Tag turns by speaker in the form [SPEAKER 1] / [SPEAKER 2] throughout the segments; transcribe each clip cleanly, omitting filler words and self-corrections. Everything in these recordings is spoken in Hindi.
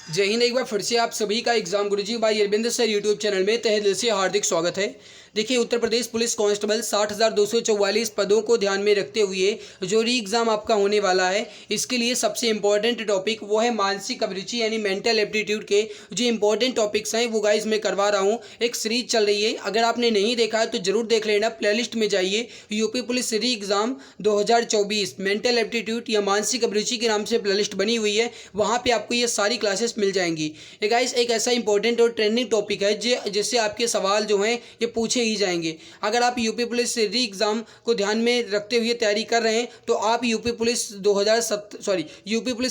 [SPEAKER 1] जय हिंद। एक बार फिर से आप सभी का एग्जाम गुरुजी भाई अरविंद सर यूट्यूब चैनल में तहे दिल से हार्दिक स्वागत है। देखिए, उत्तर प्रदेश पुलिस कांस्टेबल 60,244 पदों को ध्यान में रखते हुए जो री एग्ज़ाम आपका होने वाला है, इसके लिए सबसे इंपॉर्टेंट टॉपिक वो है मानसिक अभिरुचि यानी मेंटल एप्टीट्यूड के जो इंपॉर्टेंट टॉपिक्स हैं वो गाइज मैं करवा रहा हूँ। एक सीरीज चल रही है, अगर आपने नहीं देखा है तो जरूर देख लेना। प्लेलिस्ट में जाइए, यूपी पुलिस री एग्ज़ाम 2024 मेंटल एप्टीट्यूड या मानसिक अभिरुचि के नाम से प्लेलिस्ट बनी हुई है, वहाँ पर आपको ये सारी क्लासेस मिल जाएंगी। ये गाइज एक ऐसा इंपॉर्टेंट और ट्रेंडिंग टॉपिक है जिससे आपके सवाल जो हैं ये पूछे ही जाएंगे। अगर आप यूपी पुलिस री एग्ज़ाम को ध्यान में रखते हुए तैयारी कर रहे हैं तो आप यूपी पुलिस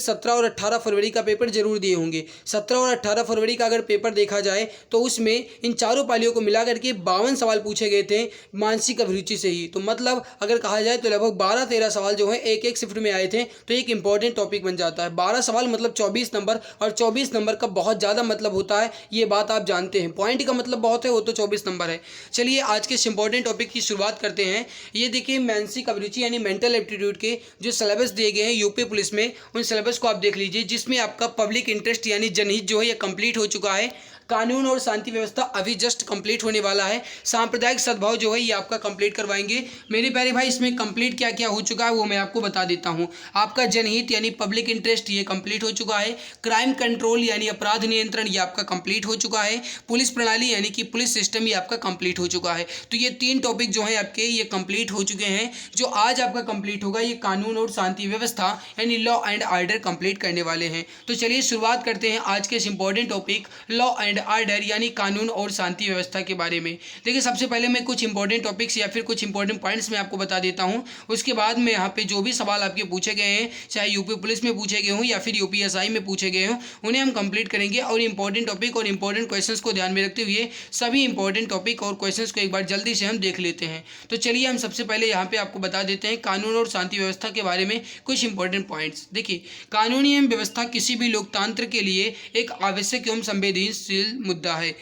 [SPEAKER 1] 17 और 18 फरवरी का पेपर जरूर दिए होंगे। 17 और 18 फरवरी का अगर पेपर देखा जाए तो उसमें इन चारों पालियों को मिला करके 52 सवाल पूछे गए थे मानसिक अभिरुचि से ही। तो मतलब अगर कहा जाए तो लगभग 12-13 सवाल जो है एक एक शिफ्ट में आए थे, तो एक इंपॉर्टेंट टॉपिक बन जाता है। 12 सवाल मतलब 24 नंबर, और 24 नंबर का बहुत ज़्यादा मतलब होता है, ये बात आप जानते हैं। पॉइंट का मतलब बहुत है, वो तो 24 नंबर है। चलिए आज के इंपॉर्टेंट टॉपिक की शुरुआत करते हैं। ये देखिए, मानसिक अभिरुचि यानी मेंटल एप्टीट्यूड के जो सिलेबस दिए गए हैं यूपी पुलिस में, उन सिलेबस को आप देख लीजिए, जिसमें आपका पब्लिक इंटरेस्ट यानी जनहित जो है ये कंप्लीट हो चुका है। कानून और शांति व्यवस्था अभी जस्ट कंप्लीट होने वाला है। सांप्रदायिक सद्भाव जो है ये आपका कंप्लीट करवाएंगे। मेरे प्यारे भाई, इसमें कंप्लीट क्या क्या हो चुका है वो मैं आपको बता देता हूँ। आपका जनहित यानी पब्लिक इंटरेस्ट ये कंप्लीट हो चुका है। क्राइम कंट्रोल यानी अपराध नियंत्रण ये आपका कंप्लीट हो चुका है। पुलिस प्रणाली यानी कि पुलिस सिस्टम ये आपका कंप्लीट हो चुका है। तो ये 3 टॉपिक जो है आपके ये कंप्लीट हो चुके हैं। जो आज आपका कंप्लीट होगा ये कानून और शांति व्यवस्था यानी लॉ एंड ऑर्डर कंप्लीट करने वाले हैं। तो चलिए शुरुआत करते हैं आज के इस important topic law and order यानी कानून और शांति व्यवस्था के बारे में। देखिए, सबसे पहले मैं कुछ इंपॉर्टेंट टॉपिक्स या फिर कुछ इंपॉर्टेंट पॉइंट्स मैं आपको बता देता हूं। उसके बाद में यहाँ पे जो भी सवाल आपके पूछे गए हैं, चाहे यूपी पुलिस में पूछे गए हों या फिर यूपीएसआई में पूछे गए हों, उन्हें हम कंप्लीट करेंगे। और इंपॉर्टेंट टॉपिक और इंपॉर्टेंट क्वेश्चंस को ध्यान में रखते हुए सभी इंपॉर्टेंट टॉपिक और क्वेश्चंस को एक बार जल्दी से हम देख लेते हैं। तो चलिए हम सबसे पहले यहाँ पे आपको बता देते हैं कानून और शांति व्यवस्था के बारे में कुछ इंपॉर्टेंट पॉइंट्स। देखिए, कानूनी एवं व्यवस्था किसी भी लोकतंत्र के लिए एक आवश्यक एवं संवेदनशील मुद्दा है।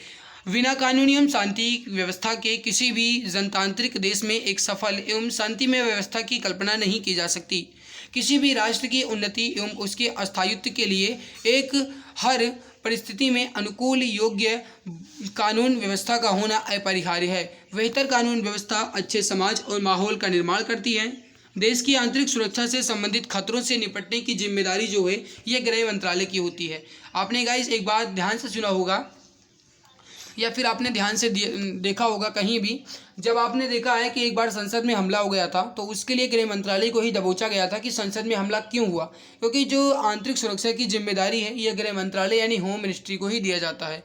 [SPEAKER 1] बिना कानूनी एवं शांति व्यवस्था के किसी भी जनतांत्रिक देश में एक सफल एवं शांतिमय व्यवस्था की कल्पना नहीं की जा सकती। किसी भी राष्ट्र की उन्नति एवं उसके स्थायित्व के लिए एक हर परिस्थिति में अनुकूल योग्य कानून व्यवस्था का होना अपरिहार्य है। बेहतर कानून व्यवस्था अच्छे समाज और माहौल का निर्माण करती है। देश की आंतरिक सुरक्षा से संबंधित खतरों से निपटने की जिम्मेदारी जो है यह गृह मंत्रालय की होती है। आपने गाइस एक बात ध्यान से सुना होगा या फिर आपने ध्यान से देखा होगा कहीं भी, जब आपने देखा है कि एक बार संसद में हमला हो गया था तो उसके लिए गृह मंत्रालय को ही दबोचा गया था कि संसद में हमला क्यों हुआ, क्योंकि जो आंतरिक सुरक्षा की जिम्मेदारी है यह गृह मंत्रालय यानी होम मिनिस्ट्री को ही दिया जाता है।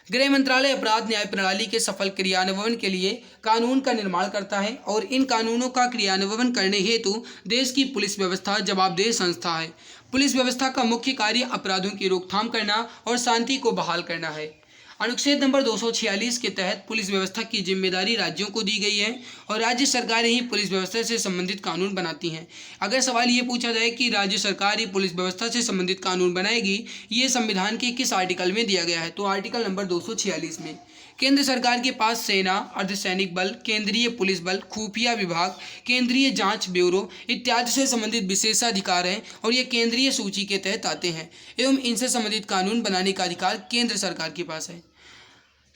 [SPEAKER 1] गृह मंत्रालय अपराध न्याय प्रणाली के सफल क्रियान्वयन के लिए कानून का निर्माण करता है, और इन कानूनों का क्रियान्वयन करने हेतु देश की पुलिस व्यवस्था जवाबदेह संस्था है। पुलिस व्यवस्था का मुख्य कार्य अपराधों की रोकथाम करना और शांति को बहाल करना है। अनुच्छेद नंबर 246 के तहत पुलिस व्यवस्था की जिम्मेदारी राज्यों को दी गई है, और राज्य सरकारें ही पुलिस व्यवस्था से संबंधित कानून बनाती हैं। अगर सवाल ये पूछा जाए कि राज्य सरकार ही पुलिस व्यवस्था से संबंधित कानून बनाएगी, ये संविधान के किस आर्टिकल में दिया गया है, तो आर्टिकल नंबर 246 में। केंद्र सरकार के पास सेना, अर्धसैनिक बल, केंद्रीय पुलिस बल, खुफिया विभाग, केंद्रीय जांच ब्यूरो इत्यादि से संबंधित विशेषाधिकार हैं, और ये केंद्रीय सूची के तहत आते हैं, एवं इनसे संबंधित कानून बनाने का अधिकार केंद्र सरकार के पास है।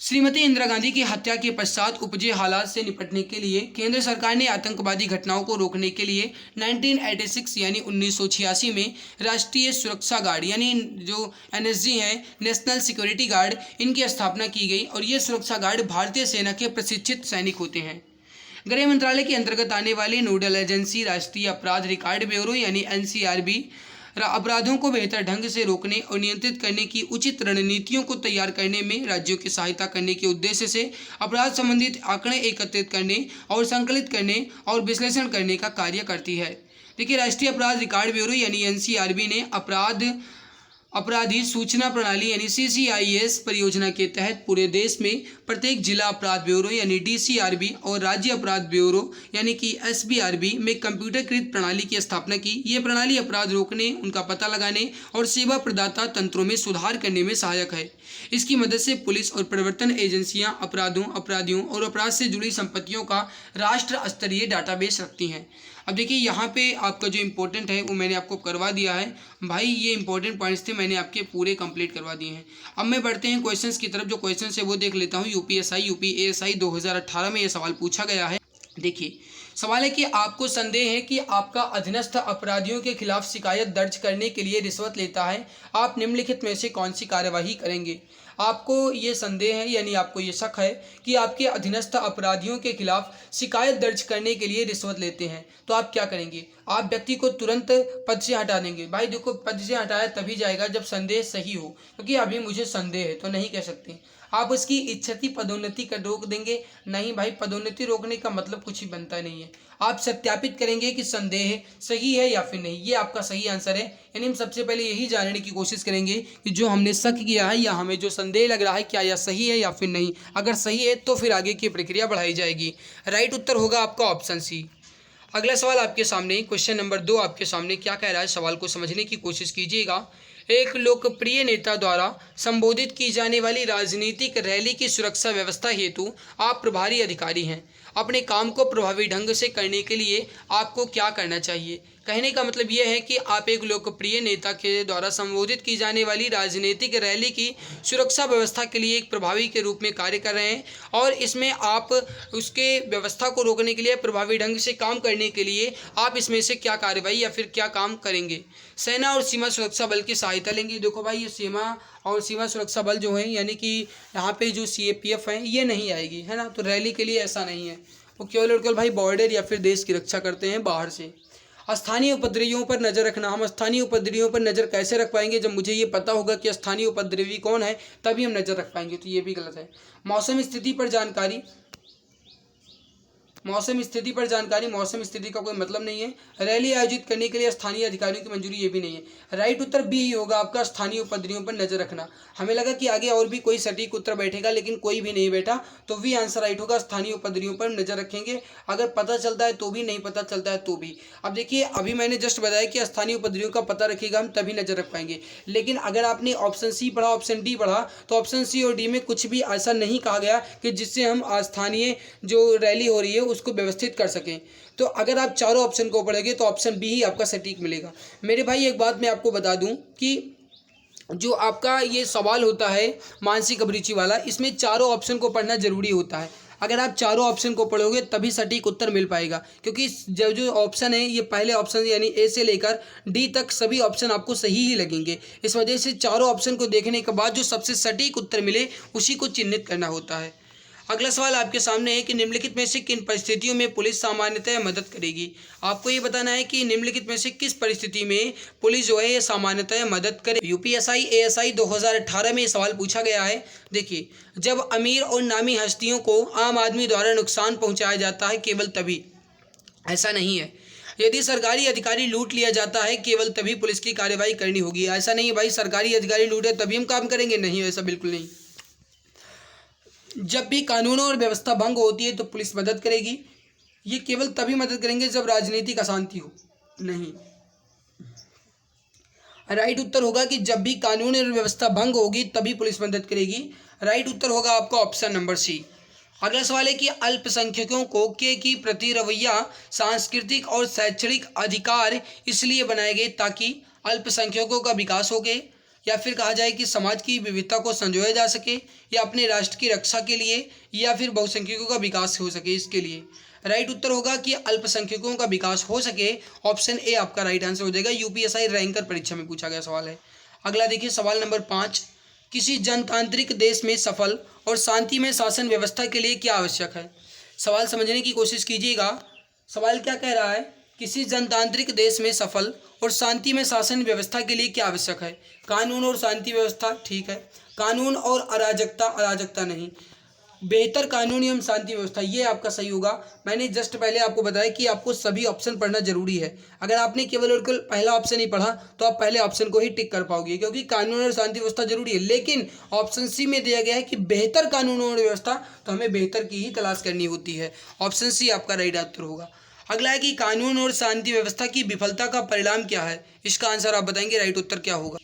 [SPEAKER 1] श्रीमती इंदिरा गांधी की हत्या के पश्चात उपजे हालात से निपटने के लिए केंद्र सरकार ने आतंकवादी घटनाओं को रोकने के लिए 1986 यानी 1986 में राष्ट्रीय सुरक्षा गार्ड यानी जो एनएसजी है, नेशनल सिक्योरिटी गार्ड, इनकी स्थापना की गई, और ये सुरक्षा गार्ड भारतीय सेना के प्रशिक्षित सैनिक होते हैं। गृह मंत्रालय के अंतर्गत आने वाली नोडल एजेंसी राष्ट्रीय अपराध रिकॉर्ड ब्यूरो यानी एनसीआरबी अपराधों को बेहतर ढंग से रोकने और नियंत्रित करने की उचित रणनीतियों को तैयार करने में राज्यों की सहायता करने के उद्देश्य से अपराध संबंधित आंकड़े एकत्रित करने और संकलित करने और विश्लेषण करने का कार्य करती है। देखिए, राष्ट्रीय अपराध रिकॉर्ड ब्यूरो यानी एनसीआरबी ने अपराधी सूचना प्रणाली यानी सीसीआईएस परियोजना के तहत पूरे देश में प्रत्येक जिला अपराध ब्यूरो यानी डीसीआरबी और राज्य अपराध ब्यूरो यानी कि एसबीआरबी में कंप्यूटरकृत प्रणाली की स्थापना की। ये प्रणाली अपराध रोकने, उनका पता लगाने और सेवा प्रदाता तंत्रों में सुधार करने में सहायक है। इसकी मदद से पुलिस और प्रवर्तन एजेंसियां अपराधियों और अपराध से जुड़ी संपत्तियों का राष्ट्र स्तरीय डाटाबेस रखती हैं। अब देखिए यहाँ पे आपका जो इम्पोर्टेंट है वो मैंने आपको करवा दिया है भाई। ये इंपॉर्टेंट पॉइंट्स थे, मैंने आपके पूरे कंप्लीट करवा दिए हैं। अब मैं बढ़ते हैं क्वेश्चंस की तरफ। जो क्वेश्चंस है वो देख लेता हूँ। यूपीएसआई यूपीएएसआई 2018 में ये सवाल पूछा गया है। देखिए सवाल है कि आपको संदेह है कि आपका अधीनस्थ अपराधियों के खिलाफ शिकायत दर्ज करने के लिए रिश्वत लेता है, आप निम्नलिखित में से कौन सी कार्यवाही करेंगे। आपको ये संदेह है यानी आपको ये शक है कि आपके अधीनस्थ अपराधियों के खिलाफ शिकायत दर्ज करने के लिए रिश्वत लेते हैं, तो आप क्या करेंगे। आप व्यक्ति को तुरंत पद से हटा देंगे। भाई देखो, पद से हटाया तभी जाएगा जब संदेह सही हो, क्योंकि अभी मुझे संदेह है तो नहीं कह सकते। आप उसकी इच्छित पदोन्नति कर रोक देंगे। नहीं भाई, पदोन्नति रोकने का मतलब कुछ ही बनता नहीं है। आप सत्यापित करेंगे कि संदेह सही है या फिर नहीं। ये आपका सही आंसर है। यानी हम सबसे पहले यही जानने की कोशिश करेंगे कि जो हमने शक किया है या हमें जो संदेह लग रहा है क्या यह सही है या फिर नहीं। अगर सही है तो फिर आगे की प्रक्रिया बढ़ाई जाएगी। राइट उत्तर होगा आपका ऑप्शन सी। अगला सवाल आपके सामने, क्वेश्चन नंबर 2 आपके सामने क्या कह रहा है, सवाल को समझने की कोशिश कीजिएगा। एक लोकप्रिय नेता द्वारा संबोधित की जाने वाली राजनीतिक रैली की सुरक्षा व्यवस्था हेतु आप प्रभारी अधिकारी हैं। अपने काम को प्रभावी ढंग से करने के लिए आपको क्या करना चाहिए। कहने का मतलब यह है कि आप एक लोकप्रिय नेता के द्वारा संबोधित की जाने वाली राजनीतिक रैली की सुरक्षा व्यवस्था के लिए एक प्रभावी के रूप में कार्य कर रहे हैं और इसमें आप उसके व्यवस्था को रोकने के लिए, प्रभावी ढंग से काम करने के लिए आप इसमें से क्या कार्रवाई या फिर क्या काम करेंगे। सेना और सीमा सुरक्षा बल की सहायता लेंगे। देखो भाई, ये सीमा और सीमा सुरक्षा बल जो है यानी कि यहाँ पे जो CAPF है ये नहीं आएगी, है ना। तो रैली के लिए ऐसा नहीं है, वो केवल और केवल भाई बॉर्डर या फिर देश की रक्षा करते हैं बाहर से। स्थानीय उपद्रवियों पर नज़र रखना। हम स्थानीय उपद्रवियों पर नज़र कैसे रख पाएंगे, जब मुझे ये पता होगा कि स्थानीय उपद्रवी कौन है तभी हम नज़र रख पाएंगे, तो ये भी गलत है। मौसम स्थिति पर जानकारी। मौसम स्थिति पर जानकारी, मौसम स्थिति का कोई मतलब नहीं है। रैली आयोजित करने के लिए स्थानीय अधिकारियों की मंजूरी, ये भी नहीं है। राइट उत्तर बी ही होगा आपका, स्थानीय उपद्रवियों पर नजर रखना। हमें लगा कि आगे और भी कोई सटीक उत्तर बैठेगा लेकिन कोई भी नहीं बैठा, तो वी आंसर राइट होगा, स्थानीय उपद्रवियों पर नजर रखेंगे। अगर पता चलता है तो भी, नहीं पता चलता है तो भी। अब देखिए, अभी मैंने जस्ट बताया कि स्थानीय उपद्रवियों का पता रखेगा हम तभी नजर रख पाएंगे, लेकिन अगर आपने ऑप्शन सी पढ़ा, ऑप्शन डी पढ़ा, तो ऑप्शन सी और डी में कुछ भी ऐसा नहीं कहा गया कि जिससे हम स्थानीय जो रैली हो रही है उसको व्यवस्थित कर सकें। तो अगर आप चारों ऑप्शन को पढ़ेंगे तो ऑप्शन बी ही आपका सटीक मिलेगा। मेरे भाई एक बात मैं आपको बता दूं कि जो आपका ये सवाल होता है मानसिक अभिरुचि वाला, इसमें चारों ऑप्शन को पढ़ना जरूरी होता है। अगर आप चारों ऑप्शन को पढ़ोगे तभी सटीक उत्तर मिल पाएगा, क्योंकि जो ऑप्शन है ये पहले ऑप्शन यानी ए से लेकर डी तक सभी ऑप्शन आपको सही ही लगेंगे। इस वजह से चारों ऑप्शन को देखने के बाद जो सबसे सटीक उत्तर मिले उसी को चिन्हित करना होता है। अगला सवाल आपके सामने है कि निम्नलिखित में से किन परिस्थितियों में पुलिस सामान्यतः मदद करेगी। आपको ये बताना है कि निम्नलिखित में से किस परिस्थिति में पुलिस जो है ये सामान्यतः मदद करे। यूपीएसआई ASI 2018 में ये सवाल पूछा गया है। देखिए, जब अमीर और नामी हस्तियों को आम आदमी द्वारा नुकसान पहुँचाया जाता है केवल तभी, ऐसा नहीं है। यदि सरकारी अधिकारी लूट लिया जाता है केवल तभी पुलिस की कार्रवाई करनी होगी, ऐसा नहीं है भाई सरकारी अधिकारी लूटे तभी हम काम करेंगे, नहीं ऐसा बिल्कुल नहीं। जब भी कानून और व्यवस्था भंग होती है तो पुलिस मदद करेगी, ये केवल तभी मदद करेंगे जब राजनीतिक अशांति हो, नहीं। राइट उत्तर होगा कि जब भी कानून और व्यवस्था भंग होगी तभी पुलिस मदद करेगी। राइट उत्तर होगा आपका ऑप्शन नंबर सी। अगला सवाल है कि अल्पसंख्यकों को के प्रति रवैया सांस्कृतिक और शैक्षणिक अधिकार इसलिए बनाए गए ताकि अल्पसंख्यकों का विकास हो गए, या फिर कहा जाए कि समाज की विविधता को संजोया जा सके, या अपने राष्ट्र की रक्षा के लिए, या फिर बहुसंख्यकों का विकास हो सके इसके लिए। राइट उत्तर होगा कि अल्पसंख्यकों का विकास हो सके। ऑप्शन ए आपका राइट आंसर हो जाएगा। यूपीएसआई रैंकर परीक्षा में पूछा गया सवाल है। अगला देखिए सवाल नंबर 5, किसी जनतांत्रिक देश में सफल और शांतिमय शासन व्यवस्था के लिए क्या आवश्यक है। सवाल समझने की कोशिश कीजिएगा। सवाल क्या कह रहा है, किसी जनतांत्रिक देश में सफल और शांति में शासन व्यवस्था के लिए क्या आवश्यक है। कानून और शांति व्यवस्था, ठीक है। कानून और अराजकता, अराजकता नहीं। बेहतर कानून एवं शांति व्यवस्था, ये आपका सही होगा। मैंने जस्ट पहले आपको बताया कि आपको सभी ऑप्शन पढ़ना जरूरी है। अगर आपने केवल और केवल पहला ऑप्शन ही पढ़ा तो आप पहले ऑप्शन को ही टिक कर पाओगे, क्योंकि कानून और शांति व्यवस्था जरूरी है। लेकिन ऑप्शन सी में दिया गया है कि बेहतर कानून और व्यवस्था, तो हमें बेहतर की ही तलाश करनी होती है। ऑप्शन सी आपका राइट आंसर होगा। अगला है कि कानून और शांति व्यवस्था की विफलता का परिणाम क्या है। इसका आंसर आप बताएंगे, राइट उत्तर क्या होगा।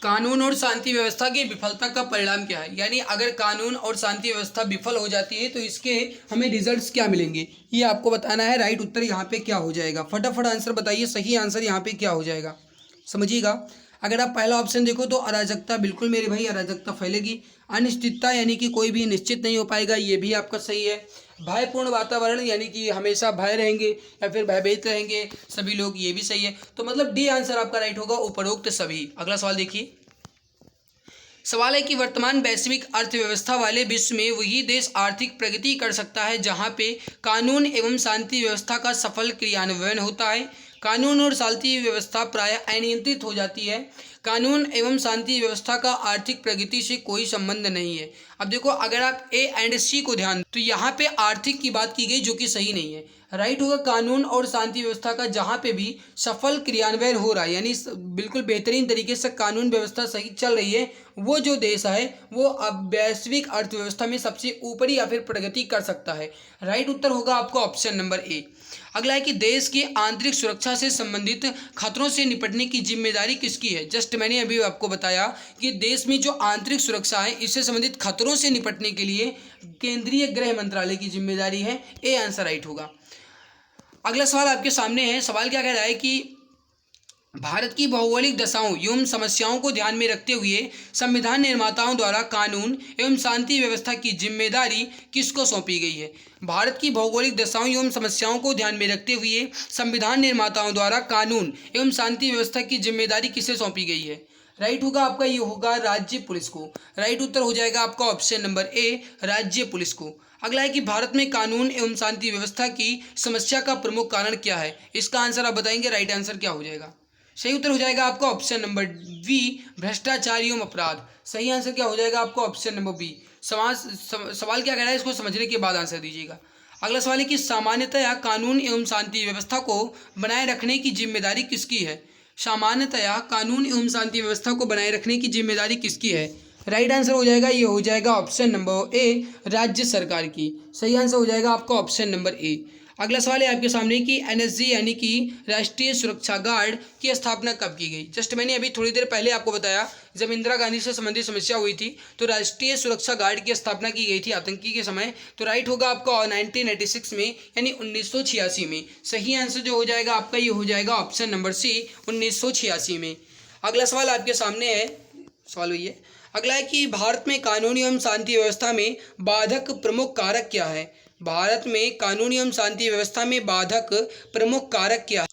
[SPEAKER 1] कानून और शांति व्यवस्था की विफलता का परिणाम क्या है, यानी अगर कानून और शांति व्यवस्था विफल हो जाती है तो इसके हमें रिजल्ट्स क्या मिलेंगे, ये आपको बताना है। राइट उत्तर यहाँ पे क्या हो जाएगा, फटाफट आंसर बताइए, सही आंसर यहाँ पे क्या हो जाएगा, समझिएगा। अगर आप पहला ऑप्शन देखो तो अराजकता, बिल्कुल मेरे भाई अराजकता फैलेगी। अनिश्चितता यानी कि कोई भी निश्चित नहीं हो पाएगा, ये भी आपका सही है। भयपूर्ण वातावरण यानी कि हमेशा भय रहेंगे या फिर भयभीत रहेंगे सभी लोग, ये भी सही है। तो मतलब डी आंसर आपका राइट होगा, उपरोक्त सभी। अगला सवाल देखिए। सवाल है कि वर्तमान वैश्विक अर्थव्यवस्था वाले विश्व में वही देश आर्थिक प्रगति कर सकता है जहां पे कानून एवं शांति व्यवस्था का सफल क्रियान्वयन होता है। कानून और शांति व्यवस्था प्रायः अनियंत्रित हो जाती है। कानून एवं शांति व्यवस्था का आर्थिक प्रगति से कोई संबंध नहीं है। अब देखो, अगर आप ए एंड सी को ध्यान तो यहाँ पे आर्थिक की बात की गई, जो कि सही नहीं है। राइट होगा कानून और शांति व्यवस्था का जहाँ पे भी सफल क्रियान्वयन हो रहा है, यानी बिल्कुल बेहतरीन तरीके से कानून व्यवस्था सही चल रही है, वो जो देश है वो अब वैश्विक अर्थव्यवस्था में सबसे ऊपरी या फिर प्रगति कर सकता है। राइट उत्तर होगा आपका ऑप्शन नंबर ए। अगला है कि देश की आंतरिक सुरक्षा से संबंधित खतरों से निपटने की जिम्मेदारी किसकी है। जस्ट मैंने अभी आपको बताया कि देश में जो आंतरिक सुरक्षा है इससे संबंधित खतरों से निपटने के लिए केंद्रीय गृह मंत्रालय की जिम्मेदारी है। ए आंसर राइट होगा। अगला सवाल आपके सामने है। सवाल क्या कह रहा है कि भारत की भौगोलिक दशाओं एवं समस्याओं को ध्यान में रखते हुए संविधान निर्माताओं द्वारा कानून एवं शांति व्यवस्था की जिम्मेदारी किसको सौंपी गई है। भारत की भौगोलिक दशाओं एवं समस्याओं को ध्यान में रखते हुए संविधान निर्माताओं द्वारा कानून एवं शांति व्यवस्था की जिम्मेदारी किसे सौंपी गई है। राइट होगा आपका, ये होगा राज्य पुलिस को। राइट उत्तर हो जाएगा आपका ऑप्शन नंबर ए, राज्य पुलिस को। अगला है कि भारत में कानून एवं शांति व्यवस्था की समस्या का प्रमुख कारण क्या है। इसका आंसर आप बताएंगे, राइट आंसर क्या हो जाएगा। सही उत्तर हो जाएगा आपका ऑप्शन नंबर बी, भ्रष्टाचार एवं अपराध। सही आंसर क्या हो जाएगा आपका ऑप्शन नंबर बी। सवाल क्या कह रहा है, इसको समझने के बाद आंसर दीजिएगा। अगला सवाल है कि सामान्यतया कानून एवं शांति व्यवस्था को बनाए रखने की जिम्मेदारी किसकी है। सामान्यतया कानून एवं शांति व्यवस्था को बनाए रखने की जिम्मेदारी किसकी है। राइट आंसर हो जाएगा, ये हो जाएगा ऑप्शन नंबर ए, राज्य सरकार की। सही आंसर हो जाएगा आपका ऑप्शन नंबर ए। अगला सवाल है आपके सामने कि एनएसजी यानी कि राष्ट्रीय सुरक्षा गार्ड की स्थापना कब की गई। जस्ट मैंने अभी थोड़ी देर पहले आपको बताया, जब इंदिरा गांधी से संबंधित समस्या हुई थी तो राष्ट्रीय सुरक्षा गार्ड की स्थापना की गई थी आतंकी के समय। तो राइट होगा आपका 1986 में, यानी 1986 में। सही आंसर जो हो जाएगा आपका, ये हो जाएगा ऑप्शन नंबर सी, 1986 में। अगला सवाल आपके सामने है, सवाल वही है। अगला है कि भारत में कानून एवं शांति व्यवस्था में बाधक प्रमुख कारक क्या है। भारत में कानून एवं शांति व्यवस्था में बाधक प्रमुख कारक क्या है।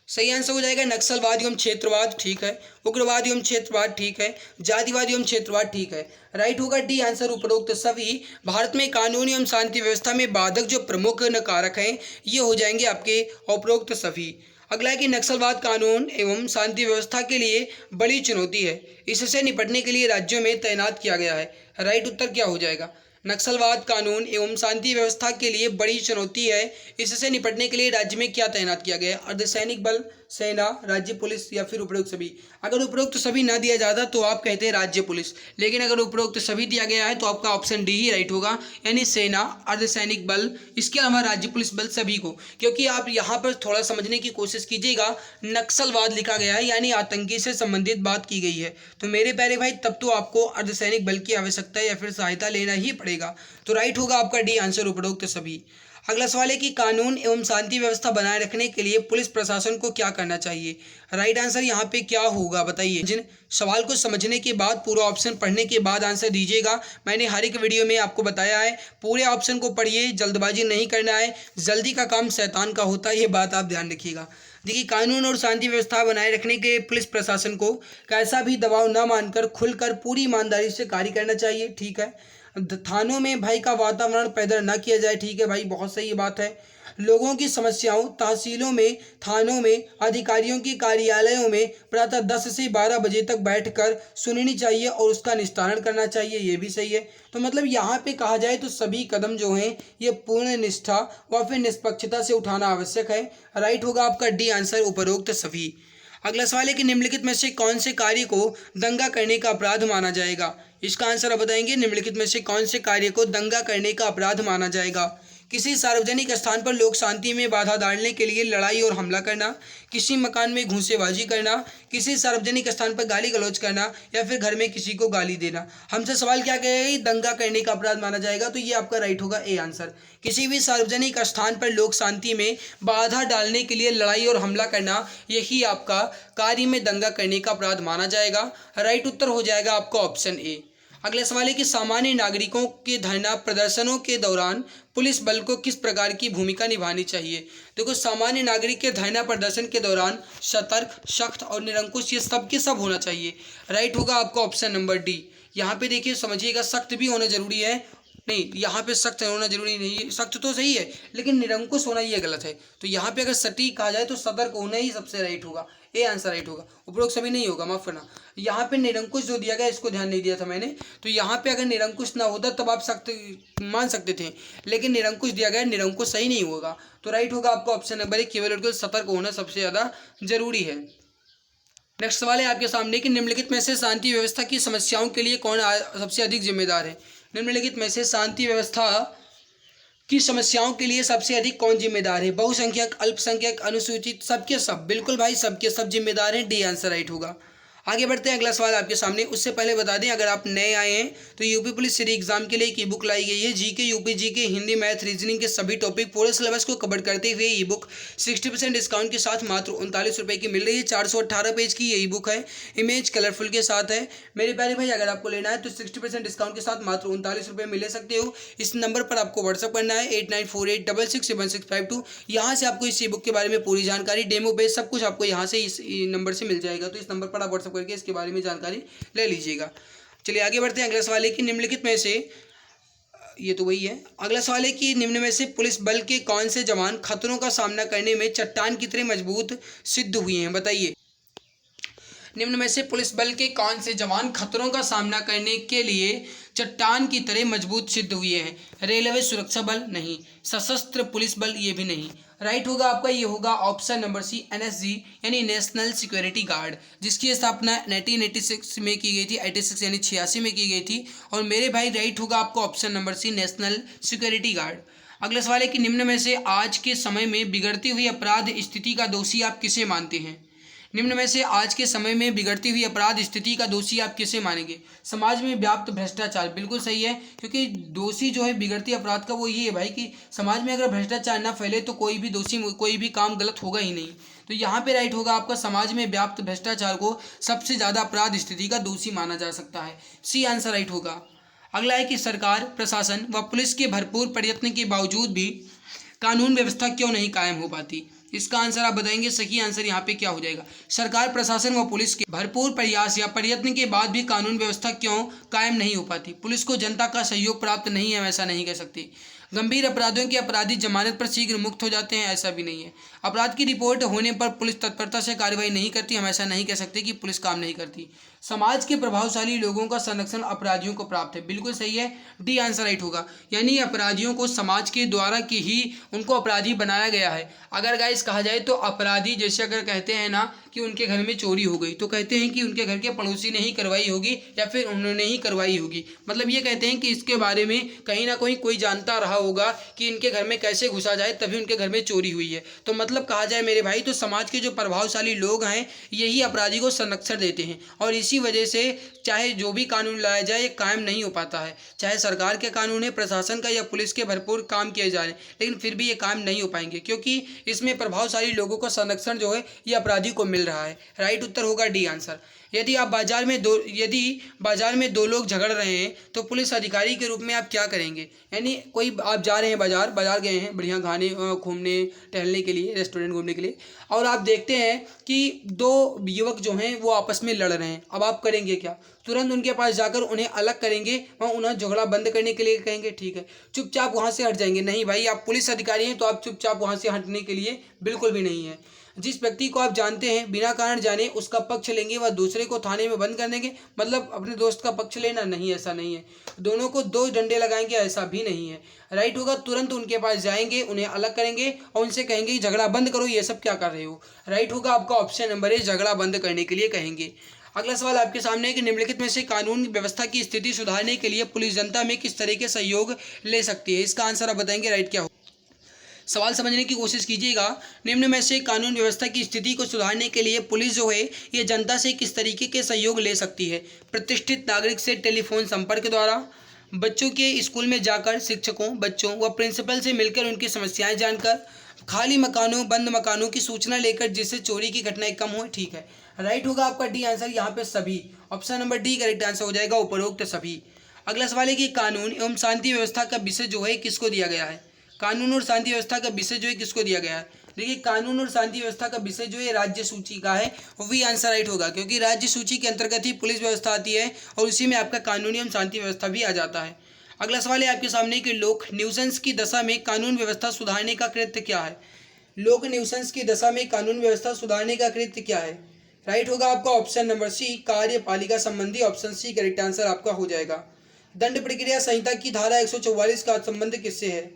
[SPEAKER 1] सही आंसर हो जाएगा नक्सलवाद एवं क्षेत्रवाद, ठीक है। उग्रवाद एवं क्षेत्रवाद, ठीक है। जातिवाद एवं क्षेत्रवाद, ठीक है। राइट होगा डी आंसर, उपरोक्त सभी। भारत में कानून एवं शांति व्यवस्था में बाधक जो प्रमुख कारक हैं ये हो जाएंगे आपके उपरोक्त सभी। अगला है कि नक्सलवाद कानून एवं शांति व्यवस्था के लिए बड़ी चुनौती है, इससे निपटने के लिए राज्यों में तैनात किया गया है। राइट उत्तर क्या हो जाएगा। नक्सलवाद कानून एवं शांति व्यवस्था के लिए बड़ी चुनौती है, इससे निपटने के लिए राज्य में क्या तैनात किया गया है। अर्धसैनिक बल, सेना, राज्य पुलिस या फिर उपरोक्त सभी। अगर उपरोक्त सभी ना दिया जाता तो आप कहते हैं राज्य पुलिस, लेकिन अगर उपरोक्त सभी दिया गया है तो आपका ऑप्शन डी ही राइट होगा, यानी सेना, अर्धसैनिक बल, इसके अलावा राज्य पुलिस बल सभी को। क्योंकि आप यहाँ पर थोड़ा समझने की कोशिश कीजिएगा, नक्सलवाद लिखा गया है यानी आतंकी से संबंधित बात की गई है, तो मेरे प्यारे भाई तब तो आपको अर्धसैनिक बल की आवश्यकता या फिर सहायता लेना ही पड़ेगा। तो राइट होगा आपका डी आंसर, उपरोक्त सभी। अगला सवाल है कि कानून एवं शांति व्यवस्था बनाए रखने के लिए पुलिस प्रशासन को क्या करना चाहिए। राइट आंसर यहाँ पे क्या होगा बताइए। जिन सवाल को समझने के बाद, पूरा ऑप्शन पढ़ने के बाद आंसर दीजिएगा। मैंने हर एक वीडियो में आपको बताया है, पूरे ऑप्शन को पढ़िए, जल्दबाजी नहीं करना है, जल्दी का काम शैतान का होता है, ये बात आप ध्यान रखिएगा। देखिए, कानून और शांति व्यवस्था बनाए रखने के पुलिस प्रशासन को कैसा भी दबाव न मानकर खुलकर पूरी ईमानदारी से कार्य करना चाहिए, ठीक है। थानों में भय का वातावरण पैदा न किया जाए, ठीक है भाई, बहुत सही बात है। लोगों की समस्याओं तहसीलों में, थानों में, अधिकारियों के कार्यालयों में प्रातः 10 से 12 बजे तक बैठकर सुननी चाहिए और उसका निस्तारण करना चाहिए, ये भी सही है। तो मतलब यहाँ पे कहा जाए तो सभी कदम जो हैं ये पूर्ण निष्ठा व फिर निष्पक्षता से उठाना आवश्यक है। राइट होगा आपका डी आंसर, उपरोक्त सभी। अगला सवाल है कि निम्नलिखित में से कौन से कार्य को दंगा करने का अपराध माना जाएगा। इसका आंसर आप बताएंगे, निम्नलिखित में से कौन से कार्य को दंगा करने का अपराध माना जाएगा। किसी सार्वजनिक स्थान पर लोक शांति में बाधा डालने के लिए लड़ाई और हमला करना, किसी मकान में घूंसेबाजी करना, किसी सार्वजनिक स्थान पर गाली गलौज करना या फिर घर में किसी को गाली देना। हमसे सवाल क्या कहेगा, दंगा करने का अपराध माना जाएगा, तो ये आपका राइट होगा ए आंसर। किसी भी सार्वजनिक स्थान पर लोक शांति में बाधा डालने के लिए लड़ाई और हमला करना, यही आपका कार्य में दंगा करने का अपराध माना जाएगा। राइट उत्तर हो जाएगा आपका ऑप्शन ए। अगला सवाल है कि सामान्य नागरिकों के धरना प्रदर्शनों के दौरान पुलिस बल को किस प्रकार की भूमिका निभानी चाहिए। देखो, सामान्य नागरिक के धरना प्रदर्शन के दौरान सतर्क, सख्त और निरंकुश, ये सब के सब होना चाहिए। राइट होगा आपका ऑप्शन नंबर डी। यहाँ पे देखिए समझिएगा, सख्त भी होना जरूरी है, नहीं यहाँ पे सख्त होना जरूरी नहीं है, सख्त तो सही है लेकिन निरंकुश होना ये गलत है। तो यहाँ पे अगर सटीक कहा जाए तो सतर्क होना ही सबसे राइट होगा, ए आंसर राइट होगा। उपरोक्त सभी नहीं होगा, माफ करना। यहाँ पे निरंकुश जो दिया गया इसको ध्यान नहीं दिया था मैंने, तो यहाँ पे अगर निरंकुश ना होता तब आप सख्त मान सकते थे, लेकिन निरंकुश दिया गया, निरंकुश सही नहीं होगा। तो राइट होगा आपका ऑप्शन नंबर एक, केवल और केवल सतर्क होना सबसे ज़्यादा जरूरी है। नेक्स्ट सवाल है आपके सामने कि निम्नलिखित में से शांति व्यवस्था की समस्याओं के लिए कौन सबसे अधिक जिम्मेदार है। निम्नलिखित में से शांति व्यवस्था की समस्याओं के लिए सबसे अधिक कौन जिम्मेदार है। बहुसंख्यक, अल्पसंख्यक, अनुसूचित, सबके सब। बिल्कुल भाई, सबके सब जिम्मेदार हैं, डी आंसर राइट होगा। आगे बढ़ते हैं, अगला सवाल आपके सामने। उससे पहले बता दें, अगर आप नए आए हैं तो यूपी पुलिस सीरी एग्जाम के लिए एक ई बुक लाई गई है। GK, UP GK, Hindi, math, reasoning के सभी टॉपिक पूरे सिलेबस को कवर करते हुए ई बुक 60% डिस्काउंट के साथ मात्र 39 रुपये की मिल रही है। 418 पेज की ये ई बुक है, इमेज कलरफुल के साथ है। मेरे प्यारे भाई, अगर आपको लेना है तो 60% डिस्काउंट के साथ मात्र 39 रुपये में ले सकते हो। इस नंबर पर आपको व्हाट्सअप करना है 8948667652। यहाँ से आपको इस ई बुक के बारे में पूरी जानकारी, डेमो पेज, सब कुछ आपको यहाँ से इस नंबर से मिल जाएगा। तो इस नंबर पर आप व्हाट्सअप करके इसके बारे में जानकारी ले लीजिएगा। चलिए आगे बढ़ते हैं। अगला सवाल है कि निम्नलिखित में से, ये तो वही है। अगला सवाल है कि निम्न में से पुलिस बल के कौन से जवान खतरों का सामना करने में चट्टान की तरह मजबूत सिद्ध हुए हैं, बताइए। निम्न में से पुलिस बल के कौन से जवान खतरों का सामना करने के लिए चट्टान की तरह मजबूत सिद्ध हुए हैं। रेलवे सुरक्षा बल नहीं, सशस्त्र पुलिस बल ये भी नहीं। राइट होगा आपका, ये होगा ऑप्शन नंबर सी, एनएसजी यानी नेशनल सिक्योरिटी गार्ड, जिसकी स्थापना 1986 में की गई थी, 86 यानी 86 में की गई थी। और मेरे भाई राइट होगा आपका option number C, national security guard. अगला सवाल है कि निम्न में से आज के समय में बिगड़ती हुई अपराध स्थिति का दोषी आप किसे मानते हैं। निम्न में से आज के समय में बिगड़ती हुई अपराध स्थिति का दोषी आप किसे मानेंगे। समाज में व्याप्त भ्रष्टाचार, बिल्कुल सही है, क्योंकि दोषी जो है बिगड़ती अपराध का वो ये है भाई कि समाज में अगर भ्रष्टाचार ना फैले तो कोई भी दोषी, कोई भी काम गलत होगा ही नहीं। तो यहाँ पे राइट होगा आपका, समाज में व्याप्त भ्रष्टाचार को सबसे ज़्यादा अपराध स्थिति का दोषी माना जा सकता है, सी आंसर राइट होगा। अगला है कि सरकार, प्रशासन व पुलिस के भरपूर प्रयत्न के बावजूद भी कानून व्यवस्था क्यों नहीं कायम हो पाती। इसका आंसर आप बताएंगे। सही आंसर यहाँ पे क्या हो जाएगा, सरकार, प्रशासन व पुलिस के भरपूर प्रयास या प्रयत्न के बाद भी कानून व्यवस्था क्यों कायम नहीं हो पाती। पुलिस को जनता का सहयोग प्राप्त नहीं है, ऐसा नहीं कह सकते। गंभीर अपराधों के अपराधी जमानत पर शीघ्र मुक्त हो जाते हैं, ऐसा भी नहीं है। अपराध की रिपोर्ट होने पर पुलिस तत्परता से कार्रवाई नहीं करती, हम ऐसा नहीं कह सकते कि पुलिस काम नहीं करती। समाज के प्रभावशाली लोगों का संरक्षण अपराधियों को प्राप्त है, बिल्कुल सही है, डी आंसर राइट होगा। यानी अपराधियों को समाज के द्वारा की ही उनको अपराधी बनाया गया है। अगर गाइस कहा जाए तो अपराधी, जैसे अगर कहते हैं ना कि उनके घर में चोरी हो गई तो कहते हैं कि उनके घर के पड़ोसी ने ही करवाई होगी या फिर उन्होंने ही करवाई होगी। मतलब ये कहते हैं कि इसके बारे में कहीं ना कहीं कोई जानता रहा होगा कि इनके घर में कैसे घुसा जाए, तभी उनके घर में चोरी हुई है। तो मतलब कहा जाए मेरे भाई, तो समाज के जो प्रभावशाली लोग हैं यही अपराधी को संरक्षण देते हैं, और इसी वजह से चाहे जो भी कानून लाया जाए ये कायम नहीं हो पाता है। चाहे सरकार के कानून है, प्रशासन का या पुलिस के भरपूर काम किए जा रहे हैं, लेकिन फिर भी ये कायम नहीं हो पाएंगे, क्योंकि इसमें प्रभावशाली लोगों का संरक्षण जो है ये अपराधी को मिल रहा है। राइट उत्तर होगा डी आंसर। यदि बाजार में दो लोग झगड़ रहे हैं तो पुलिस अधिकारी के रूप में आप क्या करेंगे। यानी कोई आप जा रहे हैं बाजार गए हैं बढ़िया खाने घूमने टहलने के लिए, रेस्टोरेंट घूमने के लिए, और आप देखते हैं कि दो युवक जो हैं वो आपस में लड़ रहे हैं। अब आप करेंगे क्या, तुरंत उनके पास जाकर उन्हें अलग करेंगे, वहाँ उन्हें झगड़ा बंद करने के लिए कहेंगे ठीक है, चुपचाप वहाँ से हट जाएंगे। नहीं भाई, आप पुलिस अधिकारी हैं तो आप चुपचाप वहाँ से हटने के लिए बिल्कुल भी नहीं है। जिस व्यक्ति को आप जानते हैं बिना कारण जाने उसका पक्ष लेंगे व दूसरे को थाने में बंद कर देंगे, मतलब अपने दोस्त का पक्ष लेना नहीं, ऐसा नहीं है। दोनों को दो डंडे लगाएंगे, ऐसा भी नहीं है। राइट होगा, तुरंत उनके पास जाएंगे, उन्हें अलग करेंगे और उनसे कहेंगे झगड़ा बंद करो, ये सब क्या कर रहे हो। राइट होगा आपका ऑप्शन नंबर ए, झगड़ा बंद करने के लिए कहेंगे। अगला सवाल आपके सामने है कि निम्नलिखित में से कानून व्यवस्था की स्थिति सुधारने के लिए पुलिस जनता में किस तरह के सहयोग ले सकती है। इसका आंसर आप बताएंगे राइट क्या हो। सवाल समझने की कोशिश कीजिएगा। निम्न में से कानून व्यवस्था की स्थिति को सुधारने के लिए पुलिस जो है ये जनता से किस तरीके के सहयोग ले सकती है? प्रतिष्ठित नागरिक से टेलीफोन संपर्क द्वारा, बच्चों के स्कूल में जाकर शिक्षकों, बच्चों व प्रिंसिपल से मिलकर उनकी समस्याएं जानकर, खाली मकानों, बंद मकानों की सूचना लेकर जिससे चोरी की घटनाएं कम हो। ठीक है, राइट होगा आपका डी आंसर यहाँ पे सभी। Option number D correct answer हो जाएगा, उपरोक्त सभी। अगला सवाल है कि कानून एवं शांति व्यवस्था का विषय जो है किसको दिया गया है? कानून और शांति व्यवस्था का विषय जो है किसको दिया गया है? देखिए, कानून और शांति व्यवस्था का विषय जो है राज्य सूची का है, वही आंसर राइट होगा, क्योंकि राज्य सूची के अंतर्गत ही पुलिस व्यवस्था आती है और उसी में आपका कानून एवं शांति व्यवस्था भी आ जाता है। अगला सवाल है आपके सामने कि लोक न्यूसेंस की दशा में कानून व्यवस्था सुधारने का कृत्य क्या है? लोक न्यूसेंस की दशा में कानून व्यवस्था सुधारने का कृत्य क्या है? राइट होगा आपका ऑप्शन नंबर सी, कार्यपालिका संबंधी। ऑप्शन सी करेक्ट आंसर आपका हो जाएगा। दंड प्रक्रिया संहिता की धारा 144 का संबंध किससे है?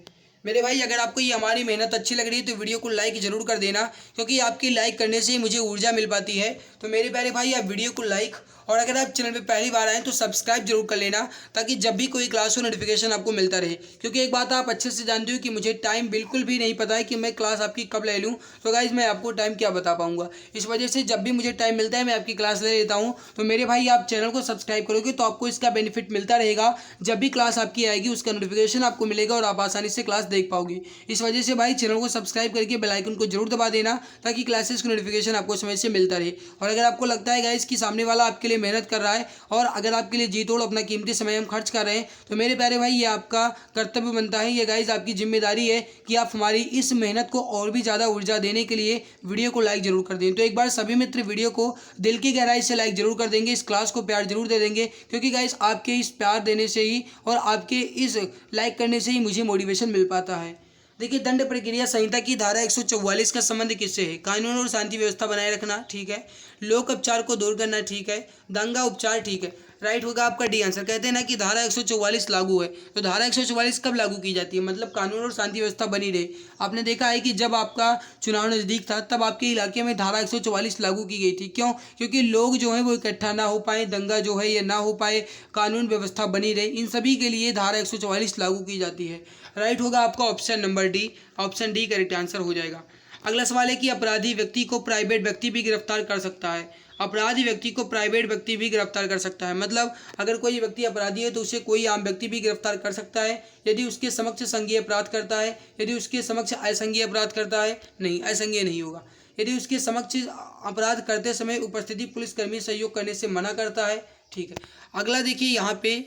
[SPEAKER 1] मेरे भाई, अगर आपको ये हमारी मेहनत अच्छी लग रही है तो वीडियो को लाइक जरूर कर देना, क्योंकि आपकी लाइक करने से ही मुझे ऊर्जा मिल पाती है। तो मेरे प्यारे भाई, आप वीडियो को लाइक, और अगर आप चैनल पे पहली बार आएँ तो सब्सक्राइब जरूर कर लेना, ताकि जब भी कोई क्लास हो नोटिफिकेशन आपको मिलता रहे। क्योंकि एक बात आप अच्छे से जानते हो कि मुझे टाइम बिल्कुल भी नहीं पता है कि मैं क्लास आपकी कब ले लूँ। तो गाइज, मैं आपको टाइम क्या बता पाऊँगा। इस वजह से जब भी मुझे टाइम मिलता है मैं आपकी क्लास ले लेता हूँ। तो मेरे भाई, आप चैनल को सब्सक्राइब करोगे तो आपको इसका बेनिफिट मिलता रहेगा। जब भी क्लास आपकी आएगी उसका नोटिफिकेशन आपको मिलेगा और आप आसानी से क्लास देख पाओगे। इस वजह से भाई, चैनल को सब्सक्राइब करके बेल आइकन को जरूर दबा देना, ताकि क्लासेस का नोटिफिकेशन आपको समय से मिलता रहे। और अगर आपको लगता है गाइस कि सामने वाला आपके लिए मेहनत कर रहा है और अगर आपके लिए जी तोड़ अपना कीमती समय हम खर्च कर रहे हैं, तो मेरे प्यारे भाई, ये आपका कर्तव्य बनता है, ये गाइस आपकी जिम्मेदारी है कि आप हमारी इस मेहनत को और भी ज़्यादा ऊर्जा देने के लिए वीडियो को लाइक जरूर कर दें। तो एक बार सभी मित्र वीडियो को दिल की गहराई से लाइक जरूर कर देंगे, इस क्लास को प्यार जरूर दे देंगे, क्योंकि गाइस आपके इस प्यार देने से ही और आपके इस लाइक करने से ही मुझे मोटिवेशन मिल पाता है। देखिए, दंड प्रक्रिया संहिता की धारा 144 का संबंध किससे है? कानून और शांति व्यवस्था बनाए रखना, ठीक है। लोक उपचार को दूर करना, ठीक है। दंगा उपचार, ठीक है। राइट होगा आपका डी आंसर। कहते हैं ना कि धारा 144 लागू है, तो धारा 144 कब लागू की जाती है? मतलब कानून और शांति व्यवस्था बनी रहे। आपने देखा है कि जब आपका चुनाव नज़दीक था तब आपके इलाके में धारा 144 लागू की गई थी। क्यों? क्योंकि लोग जो हैं वो इकट्ठा ना हो पाए, दंगा जो है ये ना हो पाए, कानून व्यवस्था बनी रहे, इन सभी के लिए धारा 144 लागू की जाती है। राइट होगा आपका option number D. Option D correct answer हो जाएगा। अगला सवाल है कि अपराधी व्यक्ति को प्राइवेट व्यक्ति भी गिरफ्तार कर सकता है। अपराधी व्यक्ति को प्राइवेट व्यक्ति भी गिरफ्तार कर सकता है, मतलब अगर कोई व्यक्ति अपराधी है तो उसे कोई आम व्यक्ति भी गिरफ्तार कर सकता है, यदि उसके समक्ष संज्ञेय अपराध करता है। यदि उसके समक्ष असंज्ञेय अपराध करता है, नहीं, असंज्ञेय नहीं होगा। यदि उसके समक्ष अपराध करते समय उपस्थिति पुलिसकर्मी सहयोग करने से मना करता है, ठीक है। अगला देखिए, यहाँ पे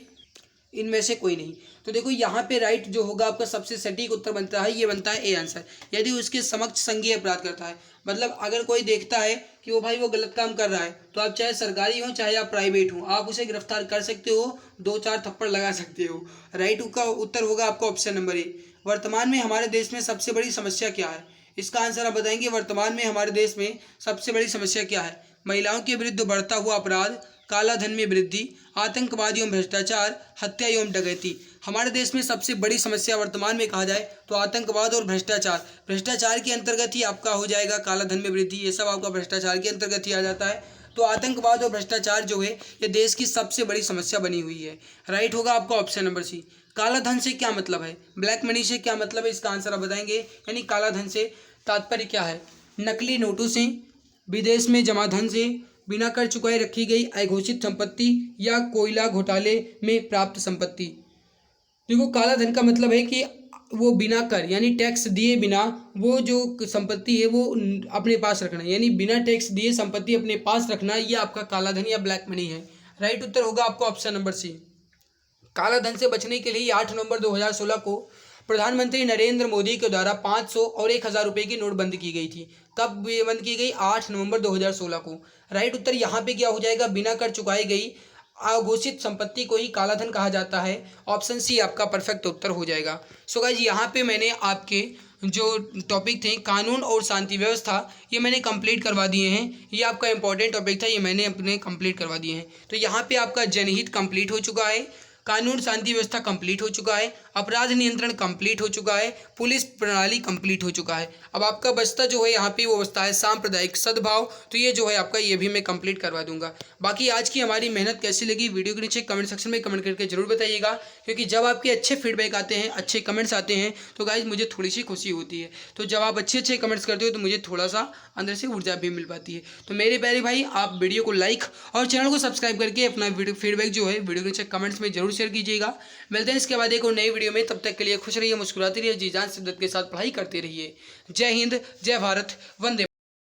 [SPEAKER 1] इनमें से कोई नहीं। तो देखो, यहाँ पे राइट जो होगा आपका सबसे सटीक उत्तर बनता है, ये बनता है ए आंसर। यदि उसके समक्ष संज्ञेय अपराध करता है, मतलब अगर कोई देखता है कि वो भाई वो गलत काम कर रहा है, तो आप चाहे सरकारी हो चाहे आप प्राइवेट हो, आप उसे गिरफ्तार कर सकते हो, 2-4 थप्पड़ लगा सकते हो। राइट का उत्तर होगा आपका ऑप्शन नंबर ए। वर्तमान में हमारे देश में सबसे बड़ी समस्या क्या है? इसका आंसर आप बताएंगे। वर्तमान में हमारे देश में सबसे बड़ी समस्या क्या है? महिलाओं के विरुद्ध बढ़ता हुआ अपराध, काला धन में वृद्धि, आतंकवाद एवं भ्रष्टाचार, हत्या एवं डकैती। हमारे देश में सबसे बड़ी समस्या वर्तमान में कहा जाए तो आतंकवाद और भ्रष्टाचार। भ्रष्टाचार के अंतर्गत ही आपका हो जाएगा काला धन में वृद्धि, ये सब आपका भ्रष्टाचार के अंतर्गत ही आ जाता है। तो आतंकवाद और भ्रष्टाचार जो है ये देश की सबसे बड़ी समस्या बनी हुई है। राइट होगा आपका ऑप्शन नंबर सी। काला धन से क्या मतलब है? ब्लैक मनी से क्या मतलब है? इसका आंसर आप बताएंगे। यानी काला धन से तात्पर्य क्या है? नकली नोटों से, विदेश में जमा धन से, बिना कर चुकाए रखी गई अघोषित संपत्ति या कोयला घोटाले में प्राप्त संपत्ति। देखो, काला धन का मतलब है कि वो बिना कर यानी टैक्स दिए बिना वो जो संपत्ति है वो अपने पास रखना, यानी बिना टैक्स दिए संपत्ति अपने पास रखना, ये आपका काला धन या ब्लैक मनी है। राइट उत्तर होगा आपका ऑप्शन नंबर सी। काला धन से बचने के लिए 8 नवंबर 2016 को प्रधानमंत्री नरेंद्र मोदी के द्वारा 500 और 1000 रुपये की नोट बंद की गई थी। कब ये बंद की गई? 8 नवंबर 2016 को। राइट उत्तर यहाँ पे क्या हो जाएगा? बिना कर चुकाई गई अघोषित संपत्ति को ही काला धन कहा जाता है। ऑप्शन सी आपका परफेक्ट उत्तर हो जाएगा। सो गाइस, यहाँ पे मैंने आपके जो टॉपिक थे कानून और शांति व्यवस्था, ये मैंने कंप्लीट करवा दिए हैं। ये आपका इंपॉर्टेंट टॉपिक था, ये मैंने अपने कंप्लीट करवा दिए हैं। तो यहाँ पे आपका जनहित कंप्लीट हो चुका है। कानून शांति व्यवस्था कंप्लीट हो चुका है, अपराध नियंत्रण कंप्लीट हो चुका है, पुलिस प्रणाली कंप्लीट हो चुका है। अब आपका बचता जो है यहाँ पे वो बचता है सांप्रदायिक सद्भाव। तो ये जो है आपका ये भी मैं कंप्लीट करवा दूंगा। बाकी आज की हमारी मेहनत कैसी लगी वीडियो के नीचे कमेंट सेक्शन में कमेंट करके जरूर बताइएगा, क्योंकि जब आपके अच्छे फीडबैक आते हैं, अच्छे कमेंट्स आते हैं तो गाइज मुझे थोड़ी सी खुशी होती है। तो जब आप अच्छे कमेंट्स करते हो तो मुझे थोड़ा सा अंदर से ऊर्जा भी मिल पाती है। तो मेरे प्यारे भाई, आप वीडियो को लाइक और चैनल को सब्सक्राइब करके अपना वीडियो फीडबैक जो है वीडियो के नीचे कमेंट्स में जरूर शेयर कीजिएगा। मिलते हैं इसके बाद एक और नई वीडियो में, तब तक के लिए खुश रहिए, मुस्कुराते रहिए, जी जान शिद्दत के साथ पढ़ाई करते रहिए। जय हिंद, जय भारत, वंदे।